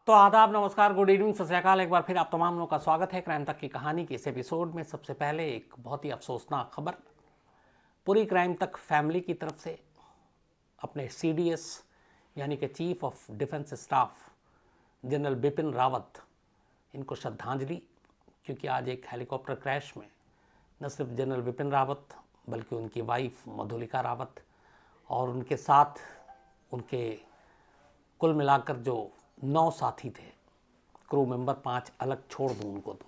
तो आदाब, नमस्कार, गुड इवनिंग, सत श्री अकाल। एक बार फिर आप तमाम लोगों का स्वागत है क्राइम तक की कहानी के इस एपिसोड में। सबसे पहले एक बहुत ही अफसोसनाक खबर पूरी क्राइम तक फैमिली की तरफ से अपने CDS यानी कि chief of defence staff general Bipin Rawat, इनको श्रद्धांजलि। क्योंकि आज एक हेलीकॉप्टर क्रैश में न सिर्फ जनरल बिपिन रावत बल्कि उनकी वाइफ मधुलिका रावत और उनके साथ उनके कुल मिलाकर जो 9 साथी थे, क्रू मेंबर 5 अलग छोड़ दूँ उनको, तो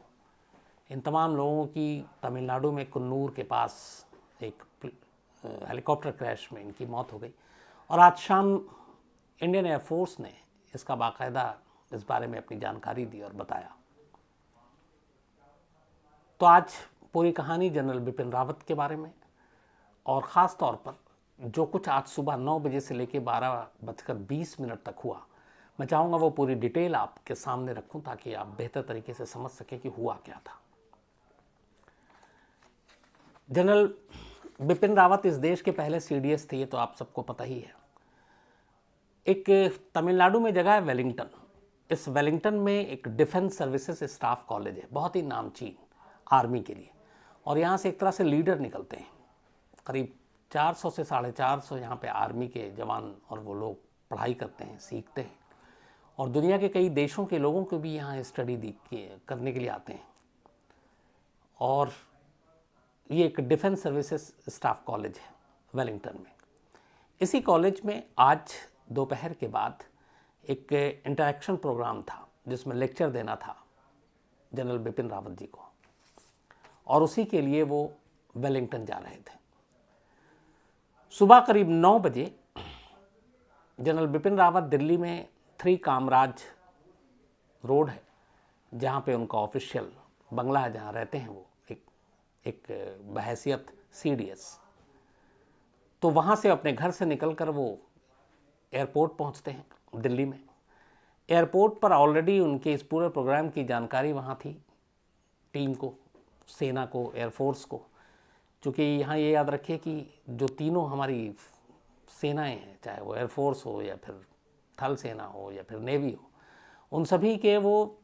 इन तमाम लोगों की तमिलनाडु में कुन्नूर के पास एक हेलीकॉप्टर क्रैश में इनकी मौत हो गई। और आज शाम इंडियन एयरफोर्स ने इसका बाकायदा इस बारे में अपनी जानकारी दी और बताया। तो आज पूरी कहानी जनरल बिपिन रावत के बारे में और ख़ास तौर पर जो कुछ आज सुबह 9 बजे से लेकर 12:20 तक हुआ, मैं चाहूँगा वो पूरी डिटेल आपके सामने रखूं ताकि आप बेहतर तरीके से समझ सकें कि हुआ क्या था। जनरल बिपिन रावत इस देश के पहले CDS थे, ये तो आप सबको पता ही है। एक तमिलनाडु में जगह है वेलिंगटन। इस वेलिंगटन में एक डिफेंस सर्विसेज स्टाफ कॉलेज है, बहुत ही नामचीन आर्मी के लिए। और यहाँ से एक तरह से लीडर निकलते हैं। करीब 400 से 450 यहाँ पे आर्मी के जवान और वो लोग पढ़ाई करते हैं, सीखते हैं और दुनिया के कई देशों के लोगों को भी यहाँ स्टडी करने के लिए आते हैं। और ये एक डिफेंस सर्विसेज स्टाफ कॉलेज है वेलिंगटन में। इसी कॉलेज में आज दोपहर के बाद एक इंटरेक्शन प्रोग्राम था जिसमें लेक्चर देना था जनरल बिपिन रावत जी को, और उसी के लिए वो वेलिंगटन जा रहे थे। सुबह करीब 9 बजे जनरल बिपिन रावत दिल्ली में 3 कामराज रोड है जहाँ पे उनका ऑफिशियल बंगला है, जहाँ रहते हैं वो एक बहैसियत CDS। तो वहाँ से अपने घर से निकलकर वो एयरपोर्ट पहुँचते हैं दिल्ली में। एयरपोर्ट पर ऑलरेडी उनके इस पूरे प्रोग्राम की जानकारी वहाँ थी टीम को, सेना को, एयरफोर्स को। चूँकि यहाँ ये याद रखिए कि जो तीनों हमारी सेनाएं हैं, चाहे वो एयरफोर्स हो या फिर थल सेना हो या फिर नेवी हो, उन सभी के वो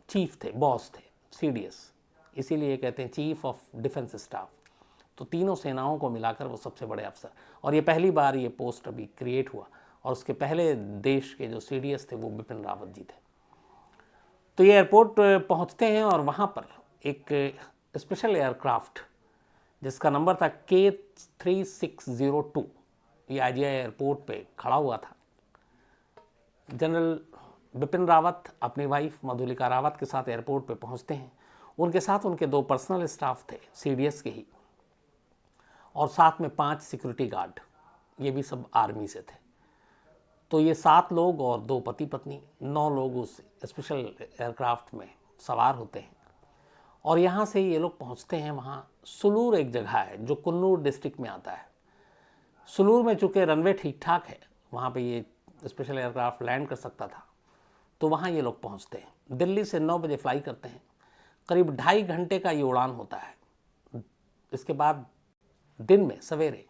चीफ थे, बॉस थे CDS। इसीलिए कहते हैं चीफ ऑफ डिफेंस स्टाफ। तो तीनों सेनाओं को मिलाकर वो सबसे बड़े अफसर, और ये पहली बार ये पोस्ट अभी क्रिएट हुआ। और उसके पहले देश के जो CDS थे वो बिपिन रावत जी थे। तो ये एयरपोर्ट पहुँचते हैं और वहाँ पर एक स्पेशल एयरक्राफ्ट जिसका नंबर था K3602, ये IGI एयरपोर्ट पे खड़ा हुआ था। जनरल बिपिन रावत अपनी वाइफ मधुलिका रावत के साथ एयरपोर्ट पे पहुंचते हैं। उनके साथ उनके 2 पर्सनल स्टाफ थे CDS के ही, और साथ में 5 सिक्योरिटी गार्ड, ये भी सब आर्मी से थे। तो ये 7 लोग और 2 पति पत्नी, 9 लोग उस स्पेशल एयरक्राफ्ट में सवार होते हैं। और यहाँ से ये लोग पहुँचते हैं वहाँ सुलूर, एक जगह है जो कुन्नूर डिस्ट्रिक्ट में आता है। सुलूर में चूँकि रनवे ठीक ठाक है, वहाँ पे ये स्पेशल एयरक्राफ्ट लैंड कर सकता था, तो वहाँ ये लोग पहुँचते हैं। दिल्ली से 9 बजे फ्लाई करते हैं। करीब 2.5 घंटे का ये उड़ान होता है। इसके बाद दिन में सवेरे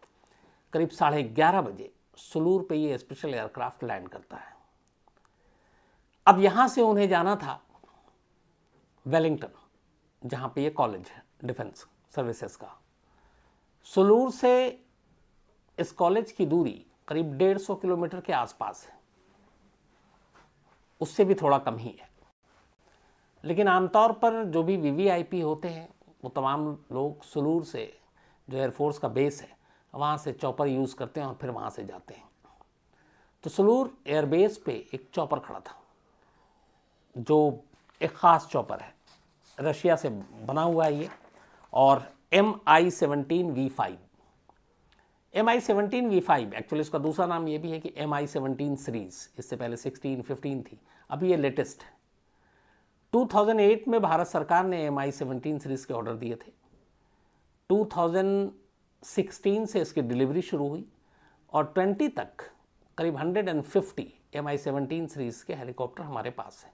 करीब 11:30 बजे सुलूर पे ये स्पेशल एयरक्राफ्ट लैंड करता है। अब यहाँ से उन्हें जाना था वेलिंगटन, जहाँ पे ये कॉलेज है डिफेंस सर्विसेज का। सुलूर से इस कॉलेज की दूरी करीब 150 किलोमीटर के आसपास है, उससे भी थोड़ा कम ही है। लेकिन आमतौर पर जो भी VVIP होते हैं वो तमाम लोग सुलूर से, जो एयरफोर्स का बेस है, वहाँ से चॉपर यूज़ करते हैं और फिर वहाँ से जाते हैं। तो सुलूर एयरबेस पे एक चॉपर खड़ा था, जो एक ख़ास चॉपर है, रशिया से बना हुआ है ये, और MI-17V5। MI-17 V5 एक्चुअली इसका दूसरा नाम ये भी है कि MI-17 सीरीज़। इससे पहले 16, 15 थी, अभी ये लेटेस्ट है। 2008 में भारत सरकार ने MI-17 सीरीज़ के ऑर्डर दिए थे। 2016 से इसकी डिलीवरी शुरू हुई और 20 तक करीब 150 MI-17 सीरीज़ के हेलीकॉप्टर हमारे पास हैं,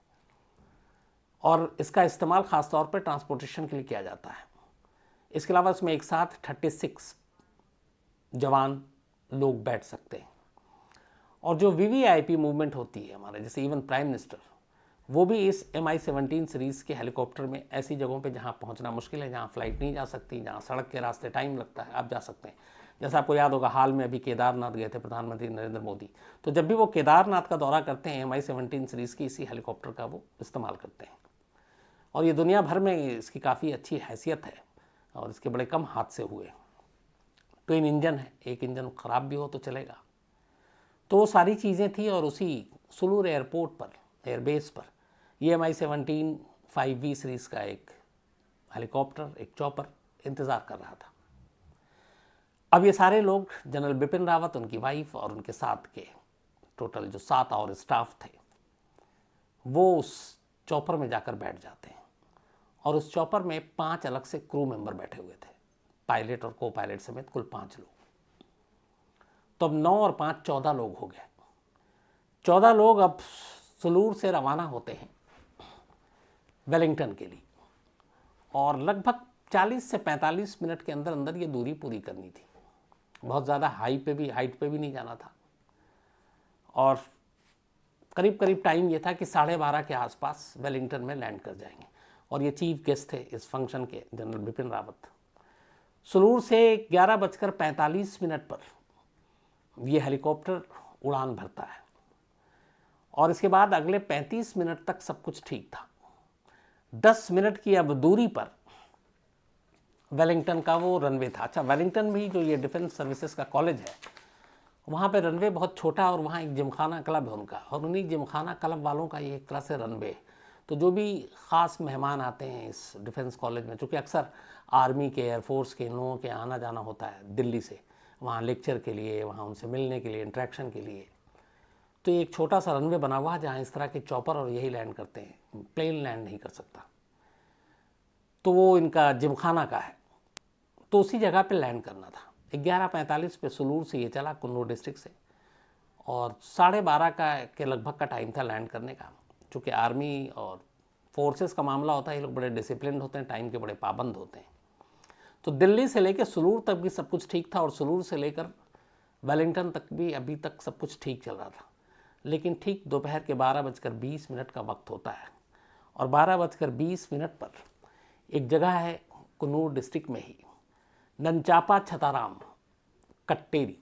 और इसका इस्तेमाल ख़ास तौर पर ट्रांसपोर्टेशन के लिए किया जाता है। इसके अलावा इसमें एक साथ 36 जवान लोग बैठ सकते हैं। और जो VVIP मूवमेंट होती है हमारे, जैसे इवन प्राइम मिनिस्टर वो भी इस MI-17 सीरीज़ के हेलीकॉप्टर में ऐसी जगहों पे जहाँ पहुँचना मुश्किल है, जहाँ फ्लाइट नहीं जा सकती, जहाँ सड़क के रास्ते टाइम लगता है, आप जा सकते हैं। जैसा आपको याद होगा, हाल में अभी केदारनाथ गए थे प्रधानमंत्री नरेंद्र मोदी, तो जब भी वो केदारनाथ का दौरा करते हैं MI-17 सीरीज़ की इसी हेलीकॉप्टर का वो इस्तेमाल करते हैं। और ये दुनिया भर में इसकी काफ़ी अच्छी हैसियत है और इसके बड़े कम हादसे हुए। ट्विन इंजन है, एक इंजन ख़राब भी हो तो चलेगा। तो वो सारी चीज़ें थी और उसी सुलूर एयरपोर्ट पर, एयरबेस पर ये MI-17 5V सीरीज़ का एक हेलीकॉप्टर, एक चॉपर इंतज़ार कर रहा था। अब ये सारे लोग, जनरल बिपिन रावत, उनकी वाइफ और उनके साथ के टोटल जो 7 और स्टाफ थे, वो उस चॉपर में जाकर बैठ जाते हैं। और उस चॉपर में 5 अलग से क्रू मेंबर बैठे हुए थे, पायलट और को पायलट समेत कुल 5 लोग। तो अब 9 और 5 14 लोग हो गए। 14 लोग अब सुलूर से रवाना होते हैं वेलिंगटन के लिए, और लगभग 40 से 45 मिनट के अंदर अंदर ये दूरी पूरी करनी थी। बहुत ज़्यादा हाइट पे भी नहीं जाना था, और करीब करीब टाइम ये था कि 12:30 के आसपास वेलिंगटन में लैंड कर जाएंगे। और ये चीफ गेस्ट थे इस फंक्शन के, जनरल बिपिन रावत। सुलूर से 11:45 पर ये हेलीकॉप्टर उड़ान भरता है, और इसके बाद अगले 35 मिनट तक सब कुछ ठीक था। 10 मिनट की अब दूरी पर वेलिंगटन का वो रनवे था। अच्छा, वेलिंगटन भी जो ये डिफेंस सर्विसेज का कॉलेज है, वहाँ पे रनवे बहुत छोटा, और वहाँ एक जिमखाना क्लब है उनका, और उन्हीं जिमखाना क्लब वालों का ये एक तरह से रनवे। तो जो भी ख़ास मेहमान आते हैं इस डिफेंस कॉलेज में, चूँकि अक्सर आर्मी के, एयरफोर्स के, इन लोगों के आना जाना होता है दिल्ली से वहाँ लेक्चर के लिए, वहाँ उनसे मिलने के लिए, इंटरेक्शन के लिए, तो एक छोटा सा रनवे बना हुआ है जहाँ इस तरह के चॉपर और यही लैंड करते हैं, प्लेन लैंड नहीं कर सकता। तो वो इनका जिमखाना का है, तो उसी जगह पे लैंड करना था। 11:45 पे सुलूर से ये चला, कुन्नूर डिस्ट्रिक्ट से, और 12:30 का के लगभग का टाइम था लैंड करने का। चूँकि आर्मी और फोर्सेस का मामला होता है, ये लोग बड़े डिसिप्लिन होते हैं, टाइम के बड़े पाबंद होते हैं। तो दिल्ली से लेकर सुलूर तक भी सब कुछ ठीक था, और सुलूर से लेकर वेलिंगटन तक भी अभी तक सब कुछ ठीक चल रहा था। लेकिन ठीक दोपहर के 12:20 का वक्त होता है, और 12:20 पर एक जगह है कुन्नूर डिस्ट्रिक्ट में ही, नंचापा छताराम कट्टेरी,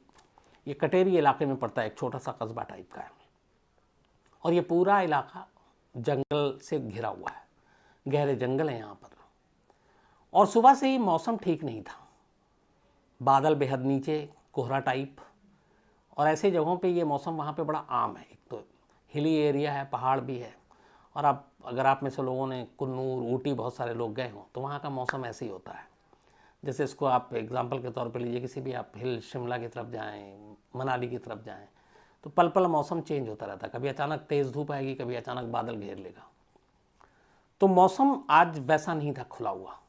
ये कटेरी इलाके में पड़ता है, एक छोटा सा कस्बा टाइप का है, और ये पूरा इलाका जंगल से घिरा हुआ है, गहरे जंगल हैं यहाँ पर। और सुबह से ही मौसम ठीक नहीं था, बादल बेहद नीचे, कोहरा टाइप, और ऐसे जगहों पे ये मौसम वहाँ पे बड़ा आम है। एक तो हिली एरिया है, पहाड़ भी है, और अगर आप में से लोगों ने कुन्नूर, ऊटी, बहुत सारे लोग गए हों, तो वहाँ का मौसम ऐसे ही होता है। जैसे इसको आप एग्जाम्पल के तौर पे लीजिए, किसी भी आप हिल शिमला की तरफ जाएं, मनाली की तरफ जाएं, तो पल पल मौसम चेंज होता रहता है, कभी अचानक तेज़ धूप आएगी, कभी अचानक बादल घेर लेगा। तो मौसम आज वैसा नहीं था, खुला हुआ।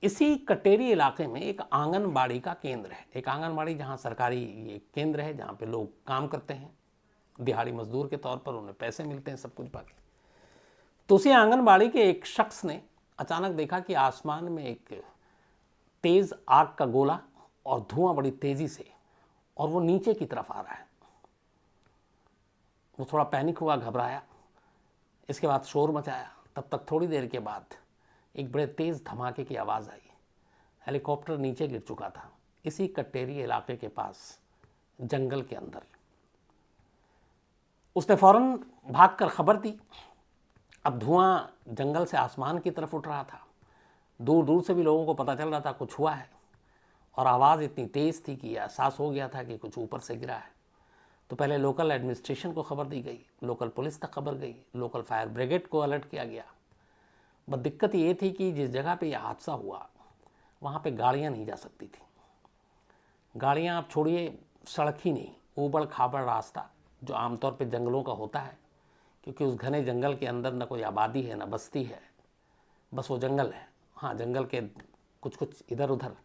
इसी कटेरी इलाके में एक आंगनबाड़ी का केंद्र है, एक आंगनबाड़ी जहाँ सरकारी ये केंद्र है, जहाँ पे लोग काम करते हैं दिहाड़ी मजदूर के तौर पर, उन्हें पैसे मिलते हैं, सब कुछ बाकी। तो उसी आंगनबाड़ी के एक शख्स ने अचानक देखा कि आसमान में एक तेज़ आग का गोला और धुआं बड़ी तेज़ी से, और वो नीचे की तरफ आ रहा है। वो थोड़ा पैनिक हुआ, घबराया, इसके बाद शोर मचाया। तब तक थोड़ी देर के बाद एक बड़े तेज़ धमाके की आवाज़ आई। हेलीकॉप्टर नीचे गिर चुका था, इसी कट्टेरी इलाके के पास जंगल के अंदर। उसने फौरन भागकर खबर दी। अब धुआं जंगल से आसमान की तरफ उठ रहा था, दूर दूर से भी लोगों को पता चल रहा था कुछ हुआ है, और आवाज़ इतनी तेज़ थी कि एहसास हो गया था कि कुछ ऊपर से गिरा है। तो पहले लोकल एडमिनिस्ट्रेशन को खबर दी गई, लोकल पुलिस तक खबर गई, लोकल फायर ब्रिगेड को अलर्ट किया गया। बस दिक्कत ये थी कि जिस जगह पे यह हादसा हुआ वहाँ पे गाड़ियाँ नहीं जा सकती थी। गाड़ियाँ आप छोड़िए, सड़क ही नहीं, ऊबड़ खाबड़ रास्ता जो आमतौर पे जंगलों का होता है, क्योंकि उस घने जंगल के अंदर न कोई आबादी है, न बस्ती है, बस वो जंगल है। हाँ, जंगल के कुछ इधर उधर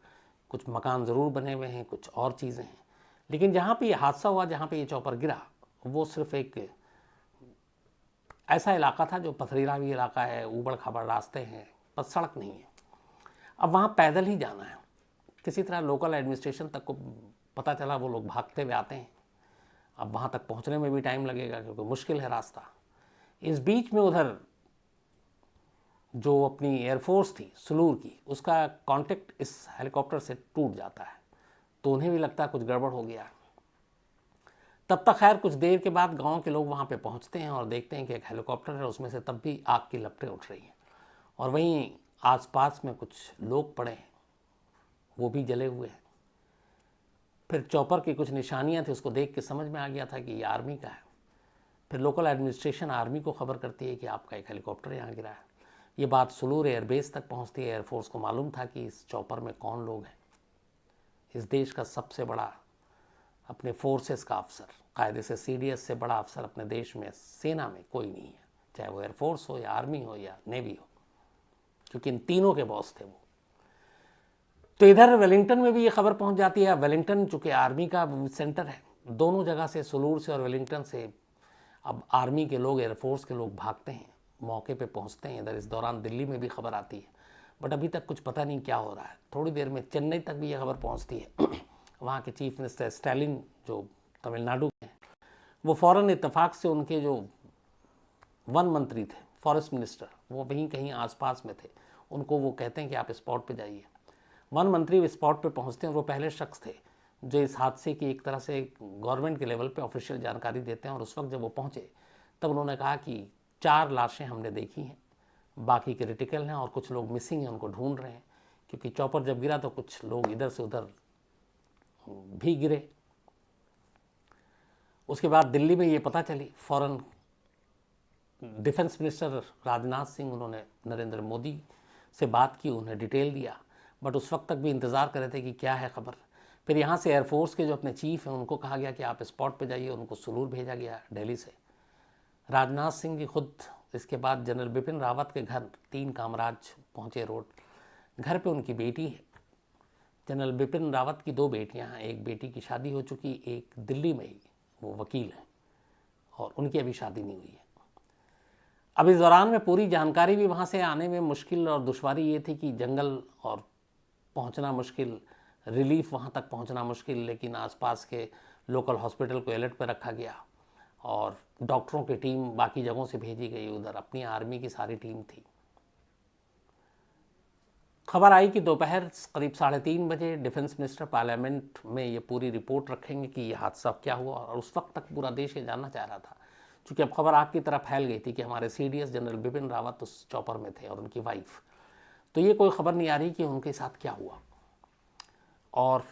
कुछ मकान ज़रूर बने हुए हैं, कुछ और चीज़ें हैं, लेकिन जहाँ पे ये हादसा हुआ, जहाँ पे ये चॉपर गिरा, वो सिर्फ एक ऐसा इलाका था जो पथरीला भी इलाका है, ऊबड़ खाबड़ रास्ते हैं, बस सड़क नहीं है। अब वहाँ पैदल ही जाना है। किसी तरह लोकल एडमिनिस्ट्रेशन तक को पता चला, वो लोग भागते हुए आते हैं। अब वहाँ तक पहुँचने में भी टाइम लगेगा, क्योंकि मुश्किल है रास्ता। इस बीच में उधर जो अपनी एयरफोर्स थी सुलूर की, उसका कांटेक्ट इस हेलीकॉप्टर से टूट जाता है, तो उन्हें भी लगता है कुछ गड़बड़ हो गया। तब तक खैर कुछ देर के बाद गांव के लोग वहां पे पहुंचते हैं और देखते हैं कि एक हेलीकॉप्टर है, उसमें से तब भी आग की लपटें उठ रही हैं और वहीं आसपास में कुछ लोग पड़े हैं, वो भी जले हुए हैं। फिर चॉपर की कुछ निशानियां थी, उसको देख के समझ में आ गया था कि ये आर्मी का है। फिर लोकल एडमिनिस्ट्रेशन आर्मी को खबर करती है कि आपका एक हेलीकॉप्टर यहाँ गिरा है। ये बात सुलूर एयरबेस तक पहुँचती है। एयरफोर्स को मालूम था कि इस चॉपर में कौन लोग हैं। इस देश का सबसे बड़ा अपने फोर्सेस का अफसर, कायदे से सीडीएस से बड़ा अफसर अपने देश में, सेना में कोई नहीं है, चाहे वो एयरफोर्स हो या आर्मी हो या नेवी हो, क्योंकि इन तीनों के बॉस थे वो। तो इधर वेलिंगटन में भी ये खबर पहुंच जाती है। वेलिंगटन चूँकि आर्मी का सेंटर है, दोनों जगह से, सुलूर से और वेलिंगटन से, अब आर्मी के लोग, एयरफोर्स के लोग भागते हैं, मौके पे पहुंचते हैं। इधर इस दौरान दिल्ली में भी खबर आती है, बट अभी तक कुछ पता नहीं क्या हो रहा है। थोड़ी देर में चेन्नई तक भी ये खबर पहुंचती है। वहाँ के चीफ मिनिस्टर स्टालिन जो तमिलनाडु के हैं, वो फ़ौरन इत्तेफाक से उनके जो वन मंत्री थे, फॉरेस्ट मिनिस्टर, वो वहीं कहीं आसपास में थे, उनको वो कहते हैं कि आप स्पॉट पे जाइए। वन मंत्री स्पॉट पे पहुंचते हैं और वो पहले शख्स थे जो इस हादसे की एक तरह से गवर्नमेंट के लेवल पे ऑफिशियल जानकारी देते हैं। और उस वक्त जब वो पहुंचे तब उन्होंने कहा कि 4 लाशें हमने देखी हैं, बाकी क्रिटिकल हैं और कुछ लोग मिसिंग हैं, उनको ढूंढ रहे हैं। क्योंकि चॉपर जब गिरा तो कुछ लोग इधर से उधर भी गिरे। उसके बाद दिल्ली में ये पता चली, फ़ौरन डिफेंस मिनिस्टर राजनाथ सिंह, उन्होंने नरेंद्र मोदी से बात की, उन्हें डिटेल दिया, बट उस वक्त तक भी इंतज़ार कर रहे थे कि क्या है खबर। फिर यहाँ से एयरफोर्स के जो अपने चीफ हैं उनको कहा गया कि आप स्पॉट पे जाइए, उनको सुलूर भेजा गया दिल्ली से। राजनाथ सिंह जी खुद इसके बाद जनरल बिपिन रावत के घर 3 कामराज पहुँचे रोड। घर पे उनकी बेटी है। जनरल बिपिन रावत की 2 बेटियां हैं, एक बेटी की शादी हो चुकी, एक दिल्ली में ही वो वकील हैं और उनकी अभी शादी नहीं हुई है। अब इस दौरान में पूरी जानकारी भी वहाँ से आने में मुश्किल और दुश्वारी ये थी कि जंगल और पहुँचना मुश्किल, रिलीफ वहाँ तक पहुँचना मुश्किल, लेकिन आसपास के लोकल हॉस्पिटल को अलर्ट पर रखा गया और डॉक्टरों की टीम बाकी जगहों से भेजी गई। उधर अपनी आर्मी की सारी टीम थी। खबर आई कि दोपहर करीब 3:30 बजे डिफेंस मिनिस्टर पार्लियामेंट में ये पूरी रिपोर्ट रखेंगे कि ये हादसा क्या हुआ। और उस वक्त तक पूरा देश ये जानना चाह रहा था, क्योंकि अब खबर आग की तरह फैल गई थी कि हमारे सीडीएस जनरल बिपिन रावत उस चॉपर में थे और उनकी वाइफ। तो ये कोई खबर नहीं आ रही कि उनके साथ क्या हुआ। और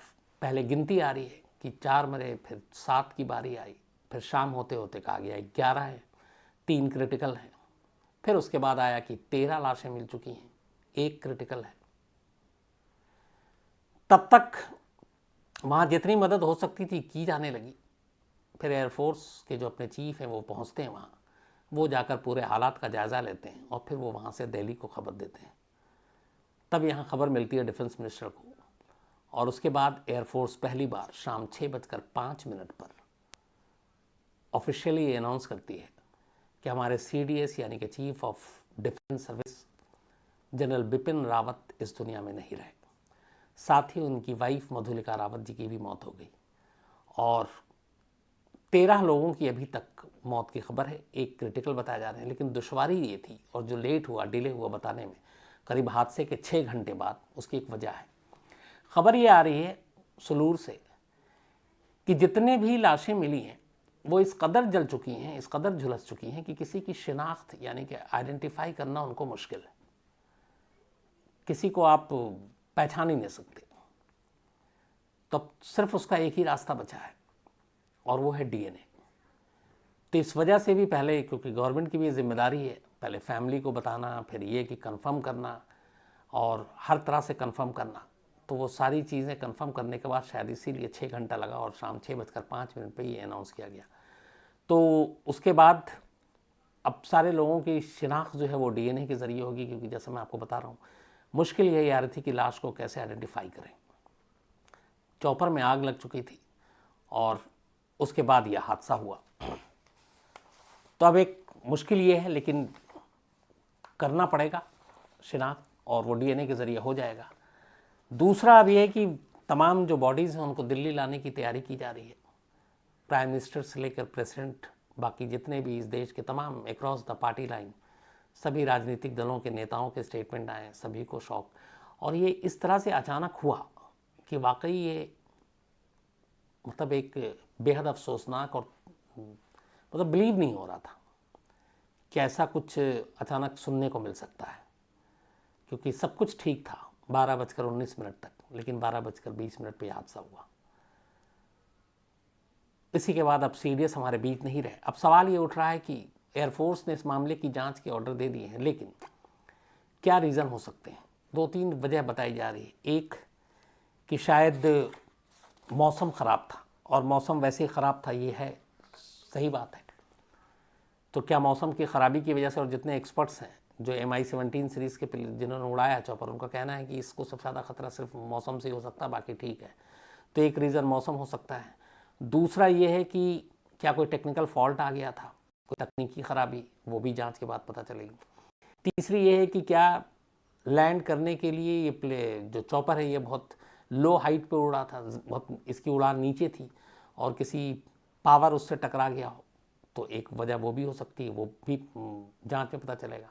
पहले गिनती आ रही है कि 4 मरे, फिर 7 की बारी आई, फिर शाम होते होते कहा गया 11 हैं, 3 क्रिटिकल हैं। फिर उसके बाद आया कि 13 लाशें मिल चुकी हैं, 1 क्रिटिकल है। तब तक वहाँ जितनी मदद हो सकती थी की जाने लगी। फिर एयरफोर्स के जो अपने चीफ हैं वो पहुँचते हैं वहाँ, वो जाकर पूरे हालात का जायज़ा लेते हैं और फिर वो वहाँ से दिल्ली को खबर देते हैं। तब यहाँ खबर मिलती है डिफेंस मिनिस्टर को और उसके बाद एयरफोर्स पहली बार शाम 6:05 पर ऑफिशियली अनाउंस करती है कि हमारे सीडीएस यानी कि chief of defence service general Bipin Rawat इस दुनिया में नहीं रहे। साथ ही उनकी वाइफ मधुलिका रावत जी की भी मौत हो गई और 13 लोगों की अभी तक मौत की खबर है, 1 क्रिटिकल बताया जा रहे हैं। लेकिन दुश्वारी ये थी और जो लेट हुआ, डिले हुआ बताने में, करीब हादसे के 6 घंटे बाद, उसकी एक वजह है। खबर ये आ रही है सुलूर से कि जितने भी लाशें मिली हैं वो इस कदर जल चुकी हैं, इस कदर झुलस चुकी हैं कि किसी की शिनाख्त यानी कि आइडेंटिफाई करना उनको मुश्किल है। किसी को आप पहचान ही नहीं सकते। तो सिर्फ उसका एक ही रास्ता बचा है और वो है डीएनए। तो इस वजह से भी पहले, क्योंकि गवर्नमेंट की भी जिम्मेदारी है, पहले फैमिली को बताना, फिर ये कि कंफर्म करना और हर तरह से कंफर्म करना, तो वो सारी चीज़ें कंफर्म करने के बाद शायद इसीलिए 6 घंटा लगा और शाम 6:05 पर ये अनाउंस किया गया। तो उसके बाद अब सारे लोगों की शिनाख्त जो है वो डीएनए के ज़रिए होगी, क्योंकि जैसे मैं आपको बता रहा हूँ मुश्किल यही आ रही थी कि लाश को कैसे आइडेंटिफाई करें। चॉपर में आग लग चुकी थी और उसके बाद यह हादसा हुआ। तो अब एक मुश्किल ये है, लेकिन करना पड़ेगा शिनाख्त और वो डीएनए के ज़रिए हो जाएगा। दूसरा अब यह है कि तमाम जो बॉडीज़ हैं उनको दिल्ली लाने की तैयारी की जा रही है। प्राइम मिनिस्टर से लेकर प्रेसिडेंट बाकी जितने भी इस देश के तमाम अक्रॉस द पार्टी लाइन सभी राजनीतिक दलों के नेताओं के स्टेटमेंट आए, सभी को शौक। और ये इस तरह से अचानक हुआ कि वाकई ये मतलब एक बेहद अफसोसनाक और मतलब बिलीव नहीं हो रहा था कि ऐसा कुछ अचानक सुनने को मिल सकता है, क्योंकि सब कुछ ठीक था 12:19 तक, लेकिन 12:20 पे हादसा हुआ। इसी के बाद अब सीडीएस हमारे बीच नहीं रहे। अब सवाल ये उठ रहा है कि एयरफोर्स ने इस मामले की जांच के ऑर्डर दे दिए हैं, लेकिन क्या रीज़न हो सकते हैं? 2-3 वजह बताई जा रही है। एक कि शायद मौसम ख़राब था, और मौसम वैसे ही ख़राब था, ये है, सही बात है। तो क्या मौसम की ख़राबी की वजह से, और जितने एक्सपर्ट्स हैं जो MI-17 सीरीज़ के जिन्होंने उड़ाया चॉपर, उनका कहना है कि इसको सबसे ज़्यादा खतरा सिर्फ मौसम से हो सकता है, बाकी ठीक है। तो एक रीज़न मौसम हो सकता है। दूसरा ये है कि क्या कोई टेक्निकल फॉल्ट आ गया था, कोई तकनीकी ख़राबी, वो भी जांच के बाद पता चलेगी। तीसरी ये है कि क्या लैंड करने के लिए ये जो चॉपर है ये बहुत लो हाइट पे उड़ा था, बहुत इसकी उड़ान नीचे थी, और किसी पावर उससे टकरा गया हो, तो एक वजह वो भी हो सकती है, वो भी जांच में पता चलेगा।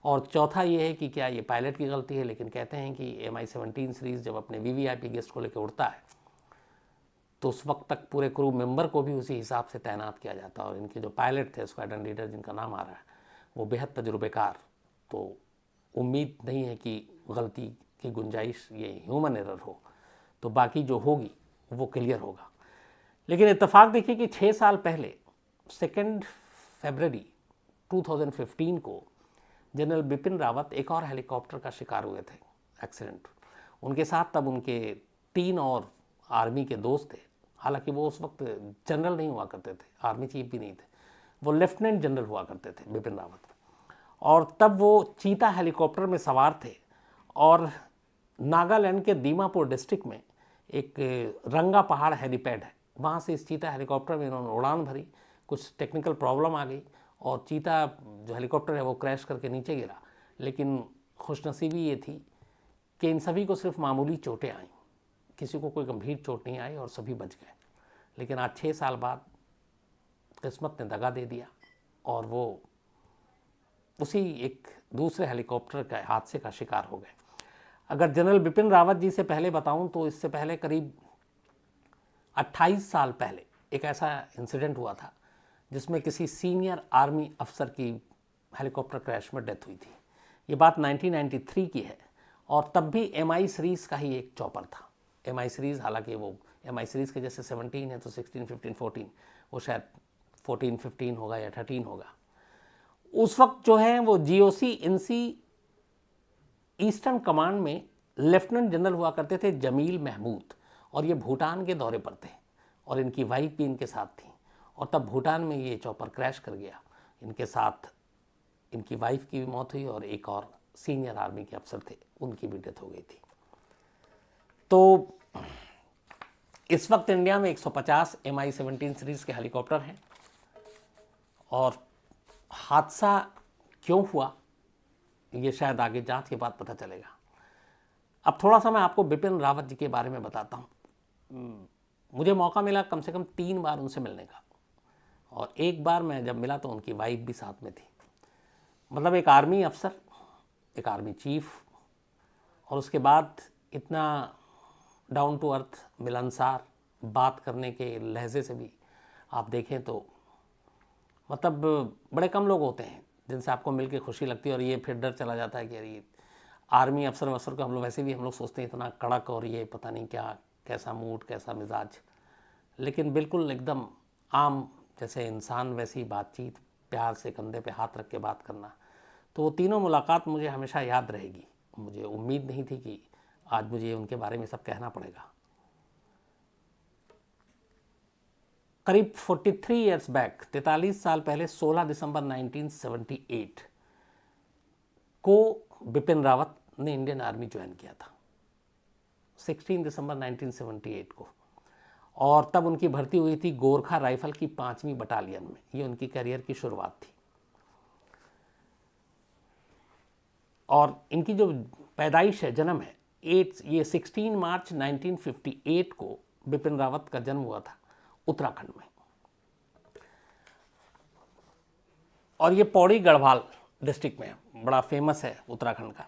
और चौथा ये है कि क्या ये पायलट की गलती है, लेकिन कहते हैं कि MI-17 सीरीज़ जब अपने VVIP गेस्ट को लेकर उड़ता है तो उस वक्त तक पूरे क्रू मेंबर को भी उसी हिसाब से तैनात किया जाता है, और इनके जो पायलट थे, स्क्वाड्रन लीडर जिनका नाम आ रहा है, वो बेहद तजुर्बेकार, तो उम्मीद नहीं है कि गलती की गुंजाइश ये ह्यूमन एरर हो, तो बाकी जो होगी वो क्लियर होगा। लेकिन इत्तेफाक देखिए कि 6 साल पहले 2 फरवरी 2015 को जनरल बिपिन रावत एक और हेलीकॉप्टर का शिकार हुए थे, एक्सीडेंट। उनके साथ तब उनके 3 और आर्मी के दोस्त थे। हालांकि वो उस वक्त जनरल नहीं हुआ करते थे, आर्मी चीफ भी नहीं थे, वो लेफ्टिनेंट जनरल हुआ करते थे, बिपिन रावत। और तब वो चीता हेलीकॉप्टर में सवार थे, और नागालैंड के दीमापुर डिस्ट्रिक्ट में एक रंगा पहाड़ हेलीपैड है, वहाँ से इस चीता हेलीकॉप्टर में इन्होंने उड़ान भरी। कुछ टेक्निकल प्रॉब्लम आ गई और चीता जो हेलीकॉप्टर है वो क्रैश करके नीचे गिरा। लेकिन खुशनसीबी ये थी कि इन सभी को सिर्फ मामूली चोटें आईं, किसी को कोई गंभीर चोट नहीं आई और सभी बच गए। लेकिन आज 6 साल बाद किस्मत ने दगा दे दिया, और वो उसी एक दूसरे हेलीकॉप्टर के हादसे का शिकार हो गए। अगर जनरल बिपिन रावत जी से पहले बताऊं तो इससे पहले करीब 28 साल पहले एक ऐसा इंसिडेंट हुआ था जिसमें किसी सीनियर आर्मी अफसर की हेलीकॉप्टर क्रैश में डेथ हुई थी। ये बात 1993 की है, और तब भी MI सीरीज़ का ही एक चॉपर था। MI सीरीज़, हालांकि वो MI सीरीज़ के जैसे 17 है तो 16, 15, 14, वो शायद 14, 15 होगा या 13 होगा। उस वक्त जो है वो GOC INC ईस्टर्न कमांड में लेफ्टिनेंट जनरल हुआ करते थे, जमील महमूद, और ये भूटान के दौरे पर थे, और इनकी वाइफ भी इनके साथ थी। और तब भूटान में ये चॉपर क्रैश कर गया, इनके साथ इनकी वाइफ की भी मौत हुई, और एक और सीनियर आर्मी के अफसर थे, उनकी भी डेथ हो गई थी। तो इस वक्त इंडिया में 150 MI-17 सीरीज़ के हेलीकॉप्टर हैं, और हादसा क्यों हुआ ये शायद आगे जांच के बाद पता चलेगा। अब थोड़ा सा मैं आपको बिपिन रावत जी के बारे में बताता हूँ। मुझे मौका मिला कम से कम 3 बार उनसे मिलने का, और एक बार मैं जब मिला तो उनकी वाइफ भी साथ में थी। मतलब एक आर्मी अफसर, एक आर्मी चीफ, और उसके बाद इतना डाउन टू अर्थ, मिलनसार, बात करने के लहजे से भी आप देखें तो मतलब बड़े कम लोग होते हैं जिनसे आपको मिलके खुशी लगती है। और ये फिर डर चला जाता है कि अरे आर्मी अफसर को हम लोग वैसे भी हम लोग सोचते हैं इतना कड़क, और ये पता नहीं क्या, कैसा मूड, कैसा मिजाज, लेकिन बिल्कुल एकदम आम जैसे इंसान वैसी बातचीत, प्यार से कंधे पे हाथ रख के बात करना। तो वो तीनों मुलाकात मुझे हमेशा याद रहेगी। मुझे उम्मीद नहीं थी कि आज मुझे उनके बारे में सब कहना पड़ेगा। करीब 43 ईयर्स बैक, 43 साल पहले, 16 दिसंबर 1978 को बिपिन रावत ने इंडियन आर्मी ज्वाइन किया था, 16 दिसंबर 1978 को। और तब उनकी भर्ती हुई थी गोरखा राइफल की 5वीं बटालियन में। ये उनकी करियर की शुरुआत थी। और इनकी जो पैदाइश है, जन्म है, ये 16 मार्च 1958 को बिपिन रावत का जन्म हुआ था उत्तराखंड में। और ये पौड़ी गढ़वाल डिस्ट्रिक्ट में बड़ा फेमस है उत्तराखंड का।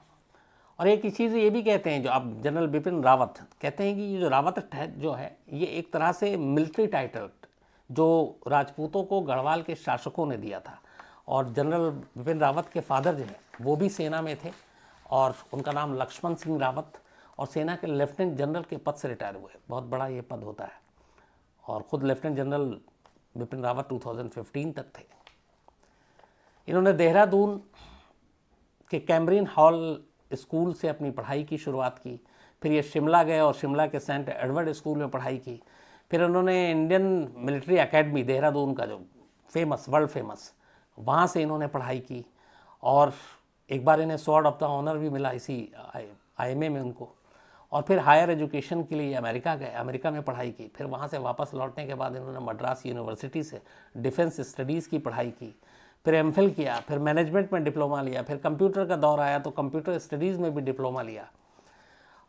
और एक चीज़ ये भी कहते हैं, जो आप जनरल बिपिन रावत कहते हैं कि ये जो रावत जो है ये एक तरह से मिलिट्री टाइटल जो राजपूतों को गढ़वाल के शासकों ने दिया था। और जनरल बिपिन रावत के फादर जो है वो भी सेना में थे और उनका नाम लक्ष्मण सिंह रावत, और सेना के लेफ्टिनेंट जनरल के पद से रिटायर हुए। बहुत बड़ा ये पद होता है। और ख़ुद लेफ्टिनेंट जनरल बिपिन रावत 2015 तक थे। इन्होंने देहरादून के कैम्ब्रिन हॉल स्कूल से अपनी पढ़ाई की शुरुआत की। फिर ये शिमला गए और शिमला के सेंट एडवर्ड स्कूल में पढ़ाई की। फिर उन्होंने इंडियन मिलिट्री एकेडमी देहरादून का जो फेमस, वर्ल्ड फेमस, वहाँ से इन्होंने पढ़ाई की। और एक बार इन्हें स्वॉर्ड ऑफ द ऑनर भी मिला इसी IMA में उनको। और फिर हायर एजुकेशन के लिए अमेरिका गए, अमेरिका में पढ़ाई की। फिर वहाँ से वापस लौटने के बाद इन्होंने मद्रास यूनिवर्सिटी से डिफेंस स्टडीज़ की पढ़ाई की। फिर MPhil किया, फिर मैनेजमेंट में डिप्लोमा लिया, फिर कंप्यूटर का दौर आया तो कंप्यूटर स्टडीज़ में भी डिप्लोमा लिया।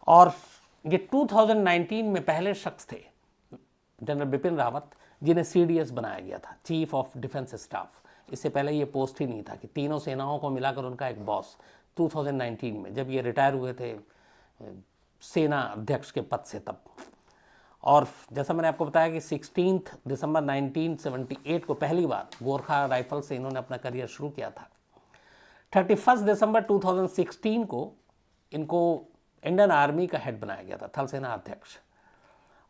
और ये 2019 में पहले शख्स थे जनरल बिपिन रावत जिन्हें CDS बनाया गया था, चीफ ऑफ डिफेंस स्टाफ। इससे पहले ये पोस्ट ही नहीं था कि तीनों सेनाओं को मिलाकर उनका एक बॉस। 2019 में जब ये रिटायर हुए थे सेना अध्यक्ष के पद से तब। और जैसा मैंने आपको बताया कि 16 दिसंबर 1978 को पहली बार गोरखा राइफल से इन्होंने अपना करियर शुरू किया था। 31 दिसंबर 2016 को इनको इंडियन आर्मी का हेड बनाया गया था, थल सेना अध्यक्ष।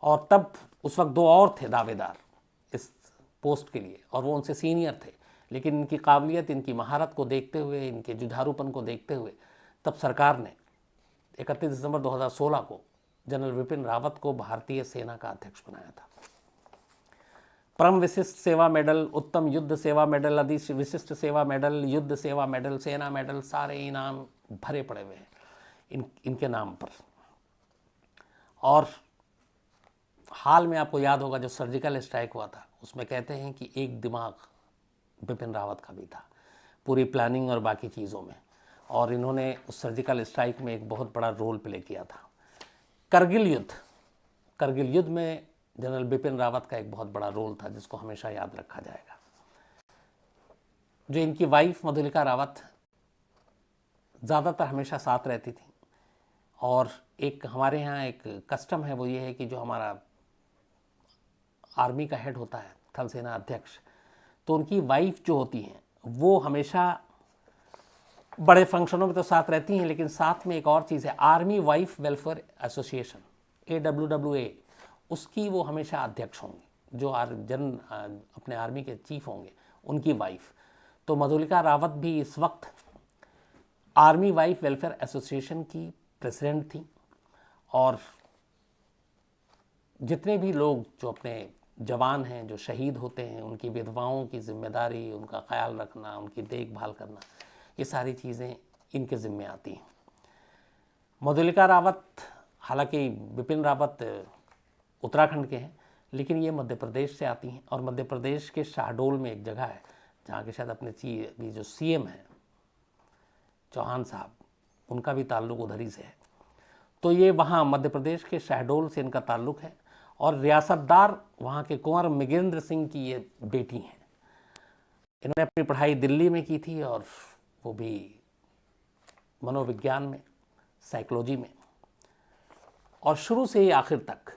और तब उस वक्त 2 और थे दावेदार इस पोस्ट के लिए और वो उनसे सीनियर थे। लेकिन इनकी काबिलियत, इनकी महारत को देखते हुए, इनके जुझारूपन को देखते हुए तब सरकार ने 31 दिसंबर 2016 को जनरल बिपिन रावत को भारतीय सेना का अध्यक्ष बनाया था। परम विशिष्ट सेवा मेडल, उत्तम युद्ध सेवा मेडल, अति विशिष्ट सेवा मेडल, युद्ध सेवा मेडल, सेना मेडल, सारे इनाम भरे पड़े हुए हैं इनके नाम पर। और हाल में आपको याद होगा जो सर्जिकल स्ट्राइक हुआ था उसमें कहते हैं कि एक दिमाग बिपिन रावत का भी था पूरी प्लानिंग और बाकी चीज़ों में। और इन्होंने उस सर्जिकल स्ट्राइक में एक बहुत बड़ा रोल प्ले किया था। करगिल युद्ध में जनरल बिपिन रावत का एक बहुत बड़ा रोल था जिसको हमेशा याद रखा जाएगा। जो इनकी वाइफ मधुलिका रावत ज़्यादातर हमेशा साथ रहती थी। और एक हमारे यहाँ एक कस्टम है, वो ये है कि जो हमारा आर्मी का हेड होता है, थल सेना अध्यक्ष, तो उनकी वाइफ जो होती हैं वो हमेशा बड़े फंक्शनों में तो साथ रहती हैं, लेकिन साथ में एक और चीज़ है, army wife welfare association AWWA, उसकी वो हमेशा अध्यक्ष होंगी। जो अपने आर्मी के चीफ होंगे उनकी वाइफ। तो मधुलिका रावत भी इस वक्त आर्मी वाइफ वेलफेयर एसोसिएशन की प्रेसिडेंट थी। और जितने भी लोग जो अपने जवान हैं, जो शहीद होते हैं, उनकी विधवाओं की जिम्मेदारी, उनका ख्याल रखना, उनकी देखभाल करना, ये सारी चीज़ें इनके ज़िम्मे आती हैं। मधुलिका रावत, हालांकि बिपिन रावत उत्तराखंड के हैं, लेकिन ये मध्य प्रदेश से आती हैं। और मध्य प्रदेश के शहडोल में एक जगह है जहाँ के शायद अपने अभी जो CM हैं चौहान साहब, उनका भी ताल्लुक़ उधर ही से है। तो ये वहाँ मध्य प्रदेश के शहडोल से इनका ताल्लुक़ है। और रियासतदार वहाँ के कुंवर मृगेंद्र सिंह की ये बेटी हैं। इन्होंने अपनी पढ़ाई दिल्ली में की थी और वो भी मनोविज्ञान में, साइकोलॉजी में। और शुरू से ही आखिर तक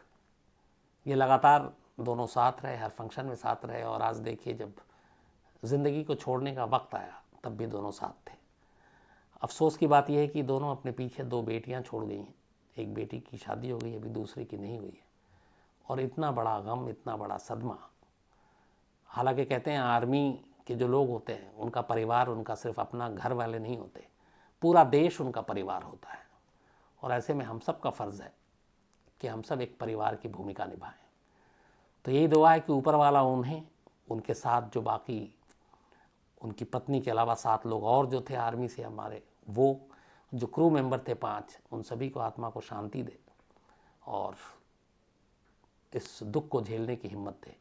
ये लगातार दोनों साथ रहे, हर फंक्शन में साथ रहे। और आज देखिए जब ज़िंदगी को छोड़ने का वक्त आया तब भी दोनों साथ थे। अफसोस की बात यह है कि दोनों अपने पीछे 2 बेटियां छोड़ गई हैं। एक बेटी की शादी हो गई, अभी दूसरी की नहीं हुई है। और इतना बड़ा गम, इतना बड़ा सदमा। हालांकि कहते हैं आर्मी के जो लोग होते हैं उनका परिवार उनका सिर्फ अपना घर वाले नहीं होते, पूरा देश उनका परिवार होता है। और ऐसे में हम सब का फ़र्ज़ है कि हम सब एक परिवार की भूमिका निभाएं। तो यही दुआ है कि ऊपर वाला उन्हें, उनके साथ जो बाकी उनकी पत्नी के अलावा 7 लोग और जो थे आर्मी से हमारे, वो जो क्रू मेंबर थे 5, उन सभी को आत्मा को शांति दे और इस दुख को झेलने की हिम्मत दे।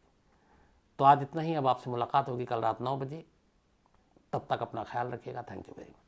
तो आज इतना ही। अब आपसे मुलाकात होगी कल रात 9 बजे। तब तक अपना ख्याल रखिएगा। Thank you very much.